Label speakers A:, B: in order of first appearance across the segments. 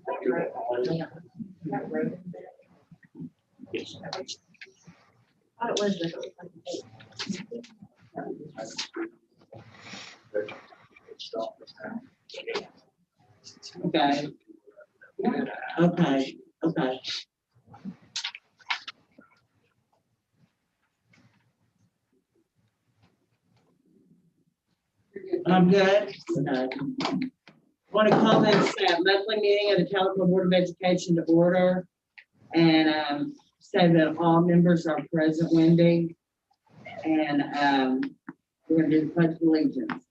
A: Thought it was
B: Okay. Okay, okay. I'm good. Okay. Want to call this monthly meeting of the Calico Board of Education to order and say that all members are present, Wendy. And we're going to do the pledge of allegiance.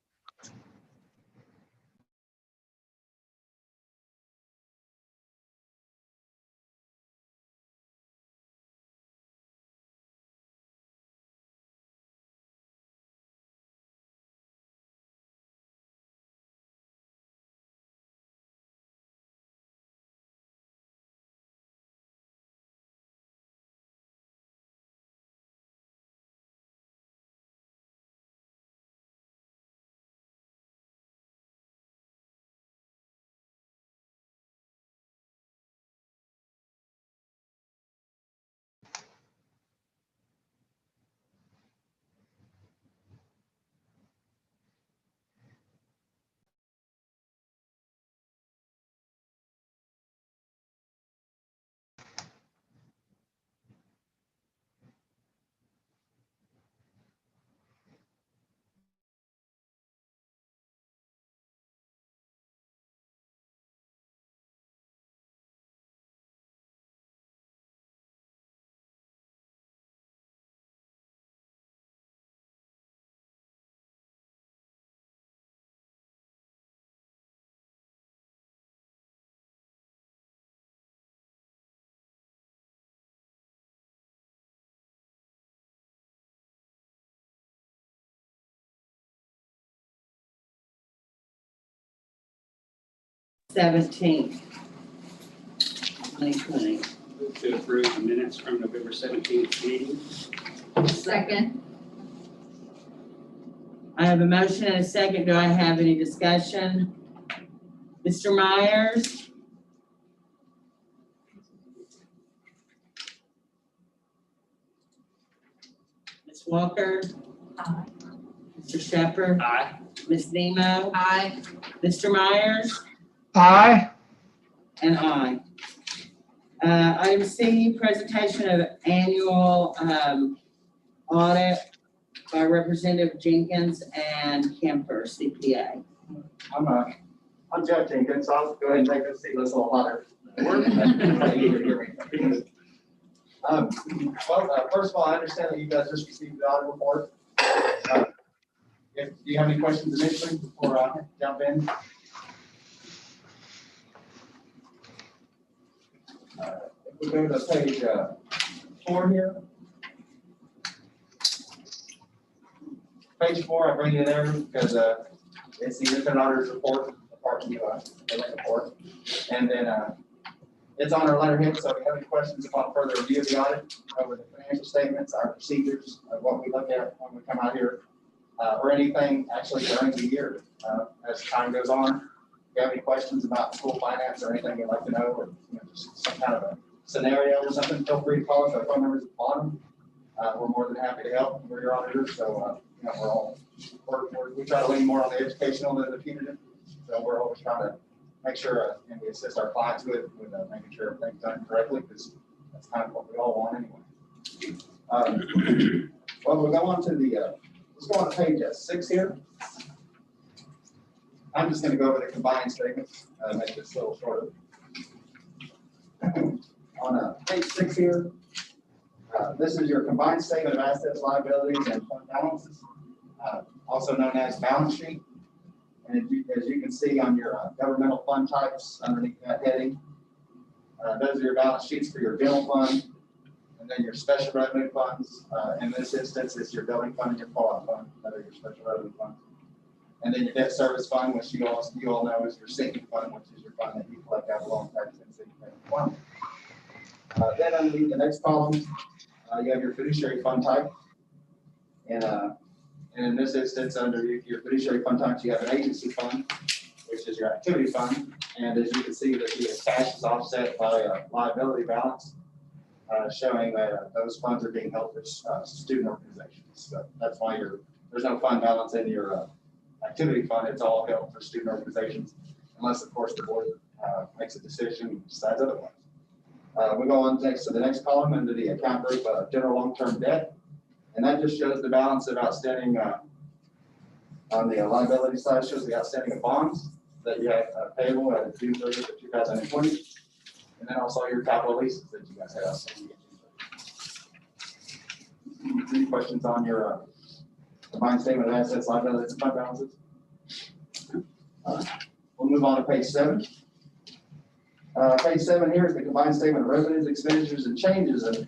B: (17th, 2020).
C: Move to approve the minutes from November 17th meeting.
A: second.
B: I have a motion and a second. Do I have any discussion? Mr. Myers? Ms. Walker?
A: Aye.
B: Mr. Shepherd?
C: Aye.
B: Ms. Nemo?
A: Aye.
B: Mr. Myers?
D: Aye.
B: And I. Item C, presentation of annual audit by Representative Jenkins and Kemper, CPA.
E: I'm Jeff Jenkins, so I'll go ahead and take this seat, let's all holler. First of all, I understand that you guys just received the audit report. Do you have any questions initially before I jump in? If we go to page 4 here. Page 4, I bring you there because it's the independent auditor's report, the part you report. And then it's on our letterhead, so if you have any questions upon further review of the audit, over the financial statements, our procedures, what we look at when we come out here, or anything actually during the year as time goes on. If you have any questions about school finance or anything you'd like to know, or just some kind of a scenario or something, feel free to call us. Our phone number is at the bottom. We're more than happy to help. We're your auditors, so we try to lean more on the educational than the punitive. So we're always trying to make sure and we assist our clients with making sure everything's done correctly, because that's kind of what we all want anyway. Well, we'll go on to the let's go on to page 6 here. I'm just going to go over the combined statements, make this a little shorter. On page 6 here, this is your combined statement of assets, liabilities, and fund balances, also known as balance sheet. And as you can see on your governmental fund types underneath that heading, those are your balance sheets for your general fund, and then your special revenue funds. In this instance, it's your building fund and your fallout fund, that are your special revenue funds. And then your debt service fund, which you all know is your sinking fund, which is your fund that you collect out of loan tax and sinking fund. Then underneath the next column, you have your fiduciary fund type. And in this instance, under your fiduciary fund types, you have an agency fund, which is your activity fund. And as you can see, that the cash is offset by a liability balance, showing that those funds are being held for student organizations. So that's why there's no fund balance in your activity fund. It's all held for student organizations, unless, of course, the board makes a decision and decides otherwise. We go on next to the next column under the account group, general long-term debt. And that just shows the balance of outstanding on the liability side, shows the outstanding of bonds that you have payable at June 30th of 2020. And then also your capital leases that you guys have outstanding. Any questions on your combined statement of assets, liabilities, and fund balances? We'll move on to page 7. Page 7 here is the combined statement of revenues, expenditures, and changes in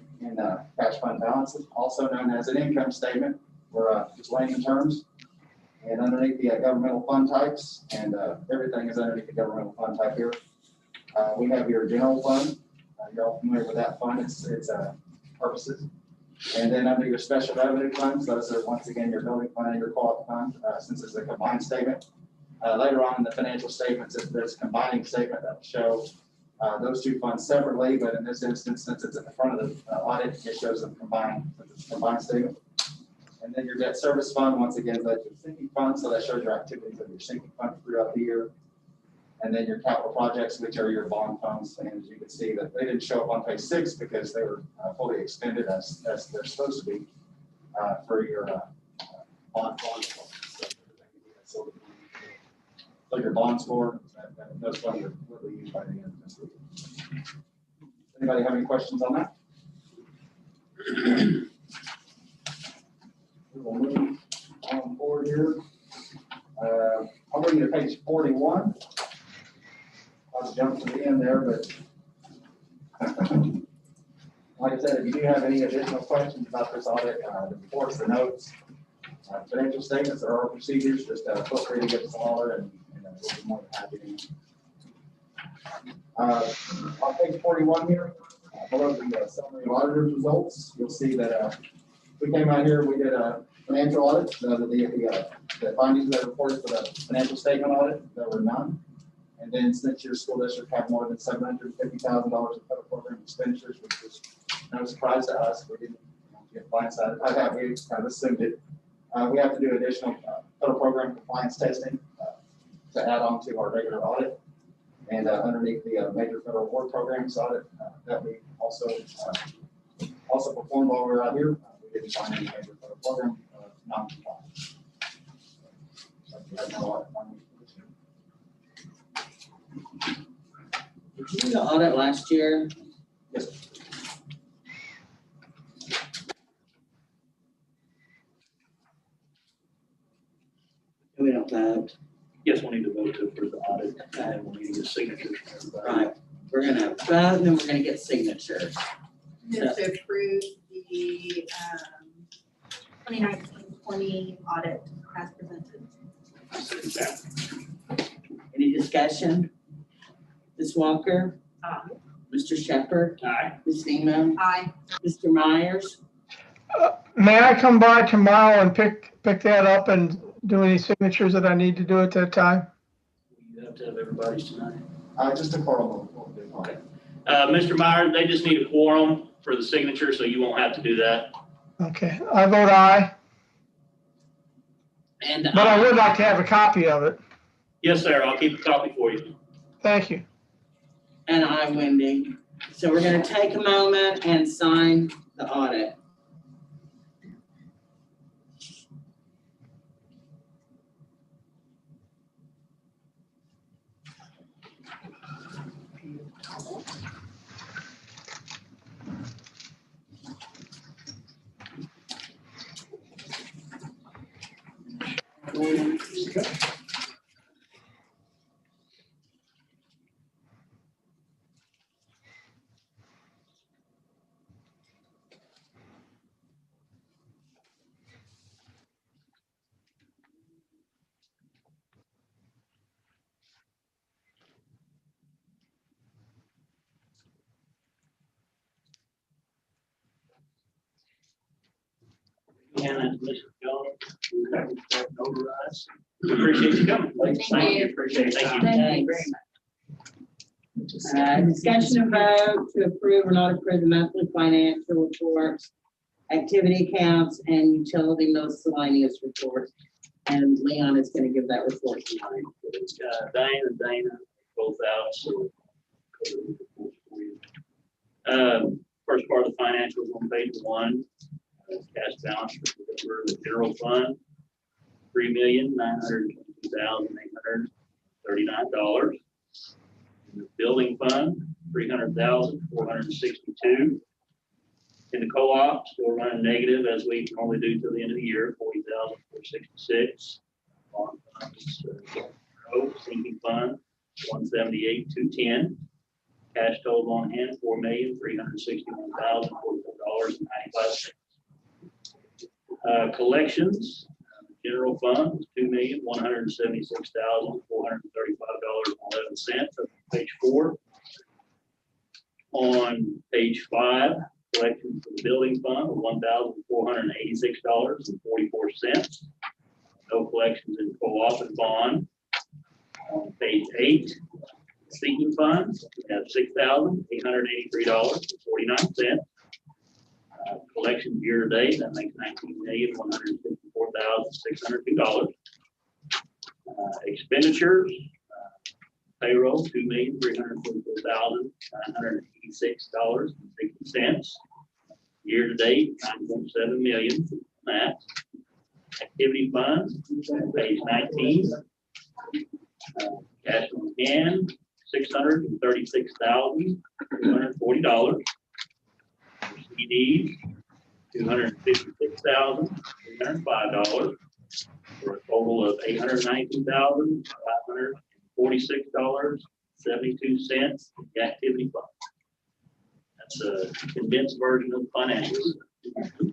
E: cash fund balances, also known as an income statement, for just layman terms. And underneath the governmental fund types, and everything is underneath the governmental fund type here. We have your general fund. You're all familiar with that fund, its purposes. And then under your special revenue funds, those are once again your building fund and your co-op fund, since it's a combined statement. Later on in the financial statements, there's a combining statement that will show those two funds separately, but in this instance, since it's at the front of the audit, it shows them combined, since it's a combined statement. And then your debt service fund, once again, that's your sinking fund, so that shows your activities of your sinking fund throughout the year. And then your capital projects, which are your bond funds, and as you can see that they didn't show up on page 6 because they were fully expended as they're supposed to be for your bond funds. So your bond score, those funds are really used by the end of this week. Anybody have any questions on that? We'll move on forward here. I'll bring you to page 41. I'll jump to the end there, but like I said, if you do have any additional questions about this audit, the reports, the notes, financial statements, or our procedures, just feel free to give us a holler, and we'll be more than happy to. On page 41 here, below the summary of auditors results, you'll see that we came out here, we did a financial audit, the findings that reported for the financial statement audit, there were none. And then since your school district had more than $750,000 of federal program expenditures, which was no surprise to us, we didn't get blindsided. We kind of assumed it. We have to do additional federal program compliance testing to add on to our regular audit. And underneath the major federal award programs audit that we also performed while we were out here, we didn't find any major federal program non-compliant.
B: Did you do the audit last year?
E: Yes.
B: We don't vote.
D: Yes, we'll need to vote to approve the audit, and we'll need to get signatures from everybody.
B: Right. We're gonna vote, and then we're gonna get signatures.
A: Move to approve the 2019-20 audit as presented.
D: I second that.
B: Any discussion? Ms. Walker?
A: Aye.
B: Mr. Shepherd?
D: Aye.
B: Ms. Nemo?
A: Aye.
B: Mr. Myers?
F: May I come by tomorrow and pick that up and do any signatures that I need to do at that time?
D: You have to have everybody's tonight.
E: Just a quorum.
D: Okay. Mr. Meyer, they just need a quorum for the signature, so you won't have to do that.
F: Okay, I vote aye,
B: And
F: but I would like to have a copy of it.
D: Yes, sir, I'll keep a copy for you.
F: Thank you.
B: And I, Wendy. So we're gonna take a moment and sign the audit.
D: And Mr. Jones. Notarized. Appreciate you coming.
A: Thank you.
D: Appreciate it. Thank you.
A: Thank you very much.
B: Discussion and vote to approve or not approve the monthly financial reports, activity accounts, and utility miscellaneous reports. And Leon is gonna give that report tonight.
D: Diane and Dana, both out, so. First part of the financials on page 1, cash balance for the general fund, $3,922,839. The building fund, $300,462. In the co-op, still running negative as we normally do till the end of the year, $40,466. Bond funds, sinking fund, $178,210. Cash total on hand, $4,361,044.95. Collections, general fund, $2,176,435.11. Page 4. On page 5, collections for the building fund of $1,486.44. No collections in co-op and bond. On page 8, sinking funds, we have $6,883.49. Collections year to date, that makes $19,154,602. Expenditures, payroll, $2,344,986.60. Year to date, $9.7 million. That activity funds, page 19. Cash on hand, $636,240. CDs, $256,305, for a total of $819,546.72 the activity fund. That's a condensed version of the financials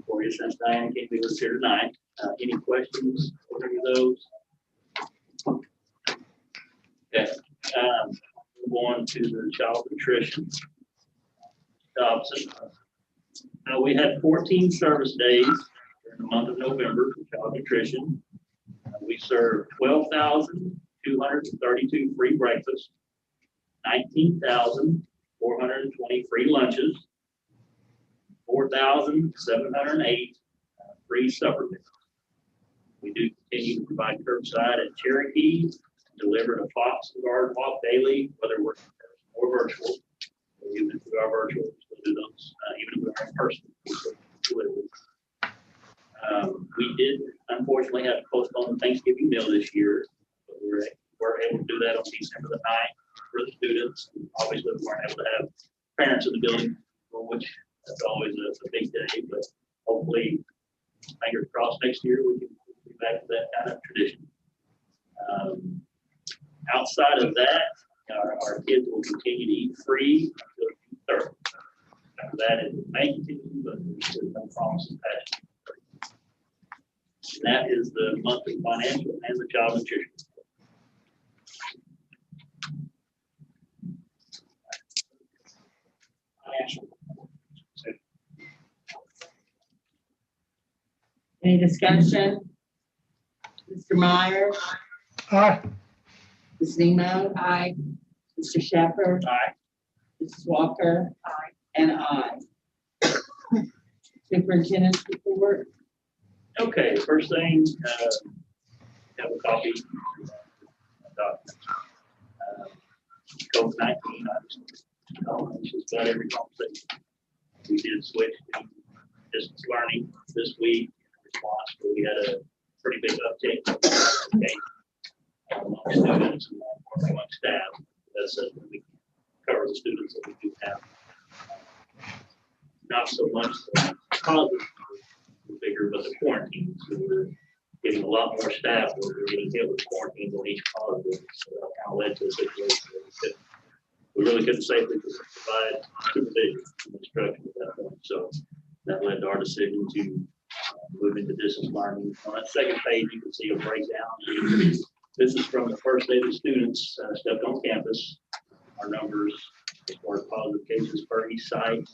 D: for you, since Diane can't be with us here tonight. Any questions on any of those? Okay. Move on to the child nutrition. We had 14 service days during the month of November for child nutrition. We served 12,232 free breakfasts, 19,420 free lunches, 4,708 free supper meals. We do continue to provide curbside at Cherokee, deliver to Fox and Garden Walk daily, whether we're in person or virtual. Even if we are virtual, we still do those, even if we are in person. We did unfortunately have to postpone the Thanksgiving meal this year, but we were able to do that on December the 9th for the students. Obviously, we weren't able to have parents in the building, which that's always a big day, but hopefully, fingers crossed, next year we can be back to that kind of tradition. Outside of that, our kids will continue to eat free until June 3rd. After that, it may continue, but there's no promises past June 3rd. And that is the monthly financial and the child nutrition. Financial.
B: Any discussion? Mr. Meyer,
F: Aye.
B: Ms. Nemo? Aye. Mr. Shepherd?
D: Aye.
B: Mrs. Walker? Aye. And I. Superintendent's report?
D: Okay, first thing, have a copy. COVID-19, just about every conversation. We did switch to distance learning this week in response, but we had a pretty big uptake. Okay. Among students and among staff, that's so that we can cover the students that we do have. Not so much the positive bigger, but the quarantines. So we're getting a lot more staff where we're getting hit with quarantines on each positive. So that kind of led to a situation where we really couldn't safely provide supervision and instruction at that point. So that led to our decision to move into distance learning. On that second page, you can see a breakdown. This is from the first day the students stepped on campus. Our numbers as far as positive cases per each site,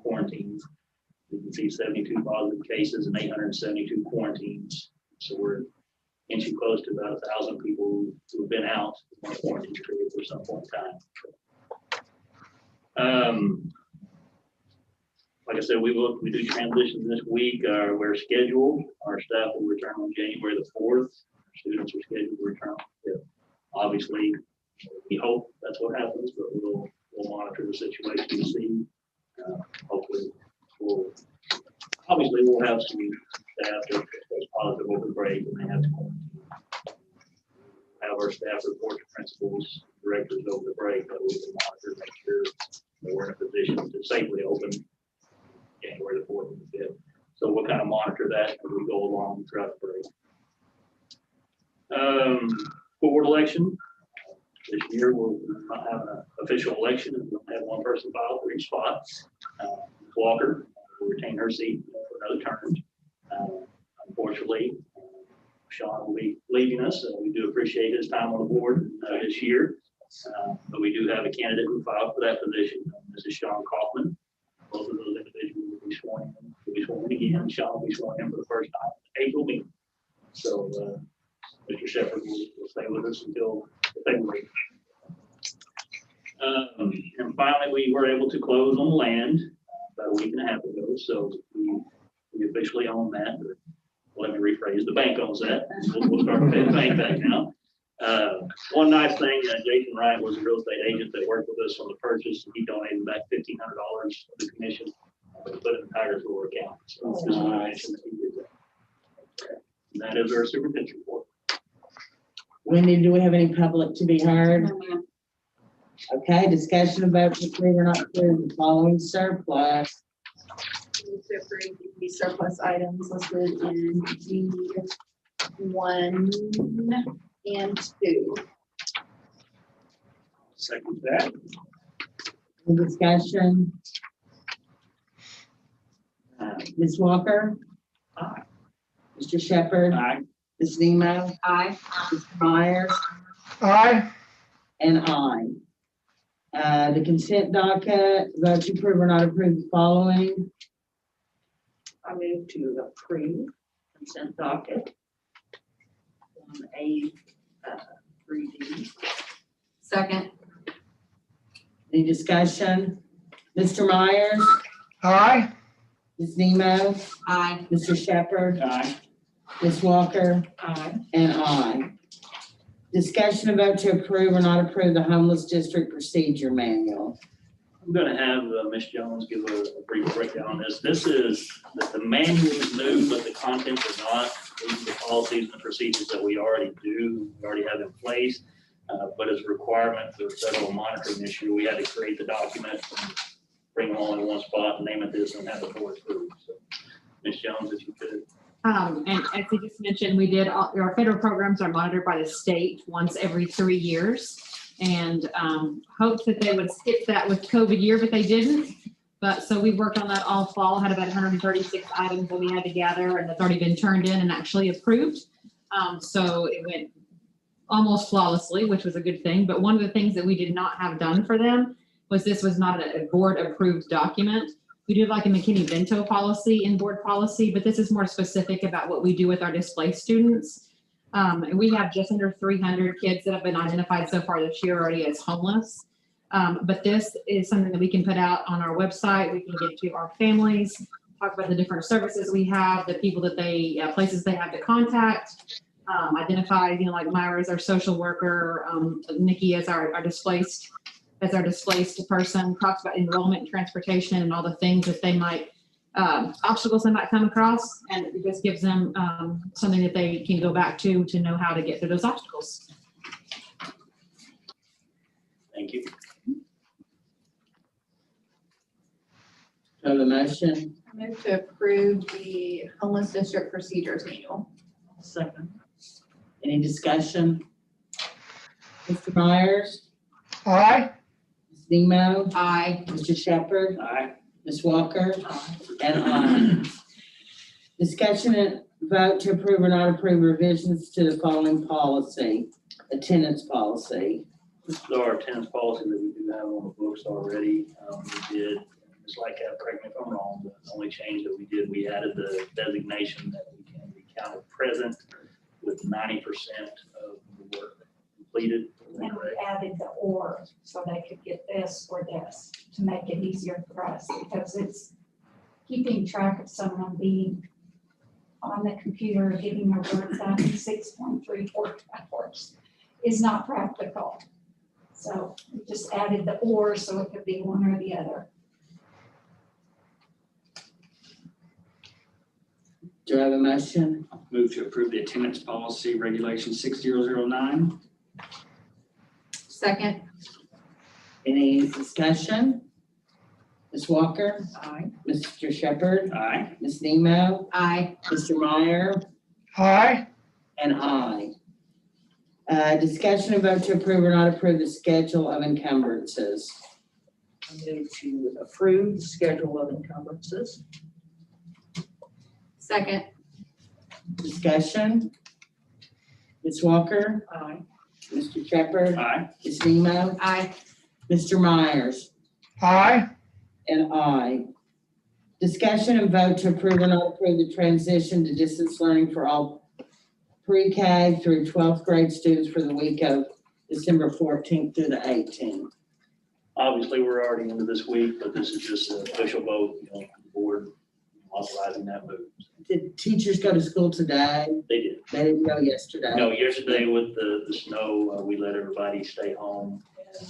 D: quarantines. You can see 72 positive cases and 872 quarantines. So we're inching close to about 1,000 people who've been out on a quarantine period for some point in time. Like I said, we do transition this week. We're scheduled. Our staff will return on January the 4th. Students are scheduled to return. Obviously, we hope that's what happens, but we'll monitor the situation to see. Hopefully, we'll have some staff that is positive over break and they have to quarantine. Have our staff report to principals, directors over the break, that we can monitor, make sure that we're in a position to safely open January the 4th and the 5th. So we'll kind of monitor that as we go along throughout the break. Board election. This year we'll not have an official election. We'll have one person file for each spot. Walker will retain her seat for another term. Unfortunately, Sean will be leaving us. We do appreciate his time on the board this year. But we do have a candidate who filed for that position. This is Sean Kaufman. Both of those individuals will be sworn in again. Sean will be sworn in for the first time in April meeting. So Mr. Shepherd will stay with us until February. And finally, we were able to close on land about a week and a half ago. So we officially own that. Let me rephrase, the bank owns that. We'll start to pay the bank back now. One nice thing, Jason Wright was a real estate agent that worked with us on the purchase. And he donated back $1,500 of the commission to put it in Tigersville account. So just want to mention that he did that. And that is our superintendent's report.
B: Wendy, do we have any public to be heard?
A: No, ma'am.
B: Okay, discussion about to approve or not approve the following surplus.
A: Move to approve the surplus items listed in G1 and 2.
D: Second that.
B: Any discussion? Ms. Walker?
D: Aye.
B: Mr. Shepherd?
D: Aye.
B: Ms. Nemo?
A: Aye.
B: Mr. Myers?
F: Aye.
B: And I. The consent docket, vote to approve or not approve the following.
G: I move to approve consent docket on A 3D.
A: Second.
B: Any discussion? Mr. Myers?
F: Aye.
B: Ms. Nemo?
A: Aye.
B: Mr. Shepherd?
D: Aye.
B: Ms. Walker?
G: Aye.
B: And I. Discussion about to approve or not approve the homeless district procedure manual.
D: I'm going to have Ms. Jones give a brief breakdown on this. This is, the manual is new, but the content is not. These are the policies and the procedures that we already do, we already have in place. But as a requirement for federal monitoring issue, we had to create the document and bring them all in one spot and name it this and have the board approve. So, Ms. Jones, if you could.
H: And as we just mentioned, our federal programs are monitored by the state once every 3 years. And hoped that they would skip that with COVID year, but they didn't. But so we worked on that all fall, had about 136 items that we had to gather, and that's already been turned in and actually approved. So it went almost flawlessly, which was a good thing. But one of the things that we did not have done for them was this was not a board approved document. We do like a McKinney-Vento policy in board policy, but this is more specific about what we do with our displaced students. And we have just under 300 kids that have been identified so far this year already as homeless. But this is something that we can put out on our website. We can give to our families, talk about the different services we have, the people that places they have to contact, identify, like Myra as our social worker, Nikki as our displaced person, talks about enrollment and transportation and all the things that they might, obstacles they might come across, and it just gives them something that they can go back to know how to get through those obstacles.
D: Thank you.
B: Have a motion?
A: I move to approve the homeless district procedures manual.
G: Second.
B: Any discussion? Mr. Myers?
F: Aye.
B: Ms. Nemo?
A: Aye.
B: Mr. Shepherd?
D: Aye.
B: Ms. Walker? And I. Discussion and vote to approve or not approve revisions to the following policy, attendance policy.
D: This is our attendance policy that we do have on the books already. We did, it's like, correct me if I'm wrong, but the only change that we did, we added the designation that we can be counted present with 90% of the work completed.
I: And we added the or, so they could get this or this, to make it easier for us, because it's keeping track of someone being on the computer, getting their work done in 6.34 hours is not practical. So we just added the or, so it could be one or the other.
B: Do I have a motion?
C: Move to approve the attendance policy regulation 6009.
A: Second.
B: Any discussion? Ms. Walker?
G: Aye.
B: Mr. Shepherd?
C: Aye.
B: Ms. Nemo?
A: Aye.
B: Mr. Meyer?
F: Aye.
B: And I. Discussion and vote to approve or not approve the schedule of encumbrances.
G: I move to approve the schedule of encumbrances.
A: Second.
B: Discussion? Ms. Walker?
G: Aye.
B: Mr. Shepherd?
C: Aye.
B: Ms. Nemo?
A: Aye.
B: Mr. Myers?
F: Aye.
B: And I. Discussion and vote to approve or not approve the transition to distance learning for all pre-K through 12th grade students for the week of December 14th through the 18th.
D: Obviously, we're already into this week, but this is just an official vote, the board authorizing that move.
B: Did teachers go to school today?
D: They did.
B: They didn't go yesterday?
D: No, yesterday with the snow, we let everybody stay home. And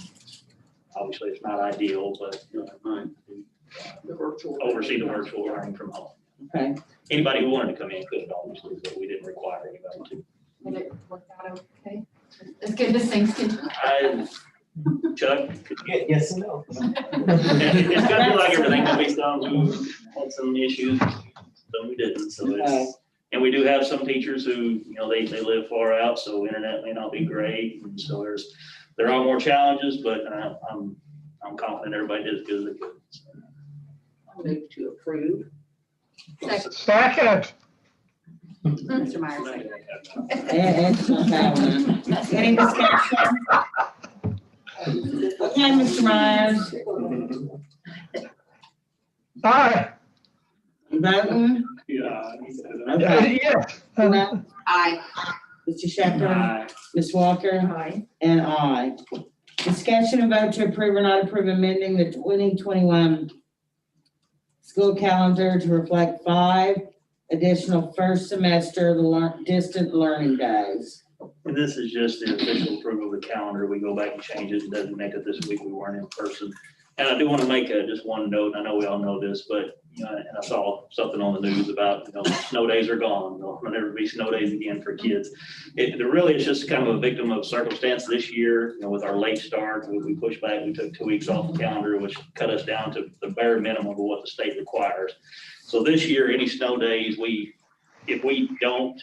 D: obviously, it's not ideal, but
G: The virtual.
D: oversee the virtual learning from home.
B: Okay.
D: Anybody who wanted to come in could, obviously, but we didn't require anybody to.
A: Did it work out okay? As good as things can.
D: Chuck?
J: Yes and no.
D: It's gonna be like everything, there'll be some who had some issues, some who didn't, so it's, and we do have some teachers who, they live far out, so internet may not be great, and so there are more challenges, but I'm confident everybody did as good as they could.
G: I move to approve.
F: Second.
A: Mr. Myers.
B: Any discussion? Okay, Mr. Myers,
F: Aye.
B: voting?
C: Yeah.
B: Okay.
F: Yes.
A: Aye.
B: Mr. Shepherd,
C: Aye.
B: Ms. Walker,
G: Aye.
B: and I. Discussion and vote to approve or not approve amending the 2021 school calendar to reflect 5 additional first semester distant learning days.
D: And this is just the official approval of the calendar. We go back and change it, designate it this week. We weren't in person. And I do want to make just one note. I know we all know this, but, and I saw something on the news about, snow days are gone. There'll never be snow days again for kids. It really is just kind of a victim of circumstance this year, with our late start. We pushed back, we took 2 weeks off the calendar, which cut us down to the bare minimum of what the state requires. So this year, any snow days, if we don't,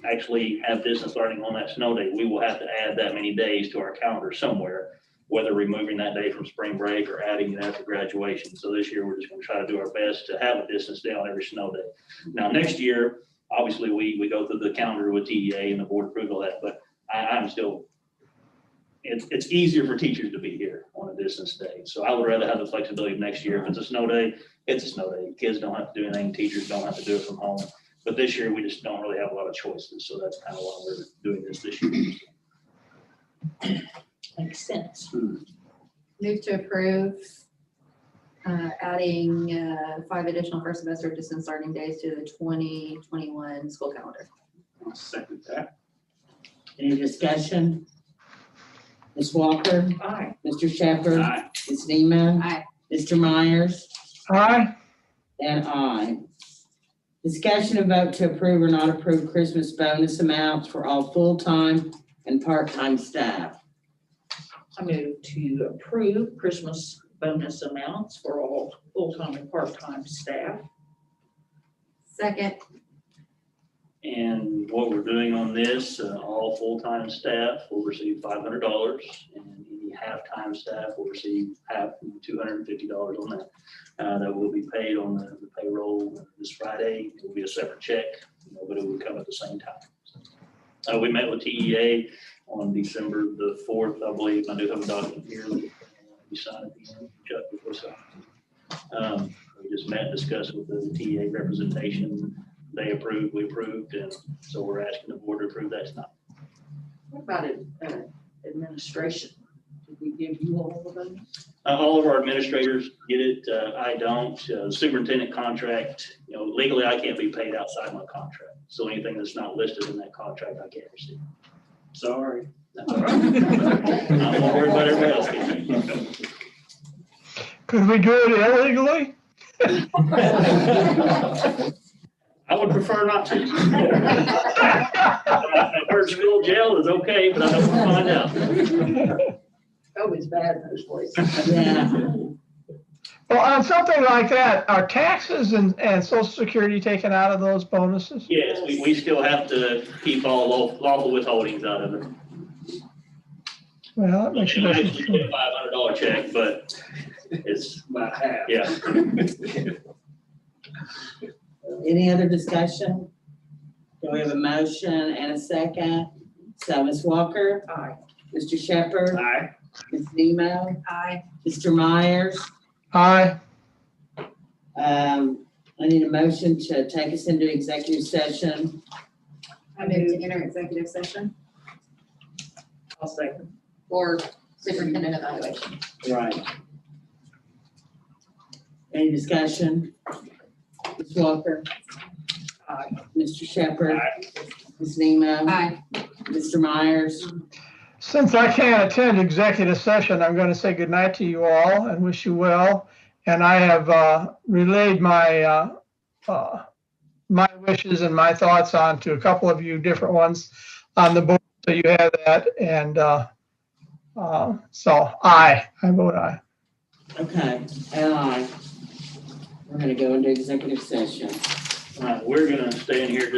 D: actually have distance learning on that snow day, we will have to add that many days to our calendar somewhere, whether removing that day from spring break or adding it after graduation. So this year, we're just gonna try to do our best to have a distance day on every snow day. Now, next year, obviously, we go through the calendar with TEA and the board approved all that, but I'm still, it's easier for teachers to be here on a distance day. So I would rather have the flexibility of next year. If it's a snow day, it's a snow day. Kids don't have to do anything, teachers don't have to do it from home. But this year, we just don't really have a lot of choices, so that's kind of why we're doing this year.
G: Makes sense.
A: Move to approve, adding 5 additional first semester distance learning days to the 2021 school calendar.
C: I'll second that.
B: Any discussion? Ms. Walker,
G: Aye.
B: Mr. Shepherd,
C: Aye.
B: Ms. Neiman,
A: Aye.
B: Mr. Myers,
F: Aye.
B: and I. Discussion and vote to approve or not approve Christmas bonus amounts for all full-time and part-time staff.
G: I move to approve Christmas bonus amounts for all full-time and part-time staff.
A: Second.
D: And what we're doing on this, all full-time staff will receive $500, and any half-time staff will receive $250 on that. That will be paid on the payroll this Friday. It will be a separate check, but it will come at the same time. We met with TEA on December the 4th, I believe. I do have a document here. We signed at the end. Chuck, before signing. We just met, discussed with the TEA representation. they approved, we approved, and so we're asking the board to approve that tonight.
G: What about administration? Did we give you all of those?
D: All of our administrators get it, I don't. The superintendent contract, legally, I can't be paid outside my contract. So anything that's not listed in that contract, I can't receive. Sorry. That's all right. I'm not worried about everybody else getting it.
F: Could we do it illegally?
D: I would prefer not to. I've heard school jail is okay, but I don't want to find out.
G: COVID's bad in those places.
B: Yeah.
F: Well, on something like that, are taxes and social security taken out of those bonuses?
D: Yes, we still have to keep all lawful withholdings out of it.
F: Well, that makes a
D: You
F: difference.
D: actually get a $500 check, but it's
C: About half.
D: yeah.
B: Any other discussion? Do we have a motion and a second? So Ms. Walker,
G: Aye.
B: Mr. Shepherd,
C: Aye.
B: Ms. Nemo,
A: Aye.
B: Mr. Myers.
F: Aye.
B: I need a motion to take us into executive session.
A: I move to enter executive session
G: I'll second.
A: for superintendent evaluation.
B: Right. Any discussion? Ms. Walker,
G: Aye.
B: Mr. Shepherd,
C: Aye.
B: Ms. Nemo,
A: Aye.
B: Mr. Myers.
F: Since I can't attend executive session, I'm going to say goodnight to you all and wish you well. And I have relayed my my wishes and my thoughts on to a couple of you different ones on the board, so you have that. And so I vote aye.
B: Okay, and we're gonna go into executive session.
D: We're gonna stay in here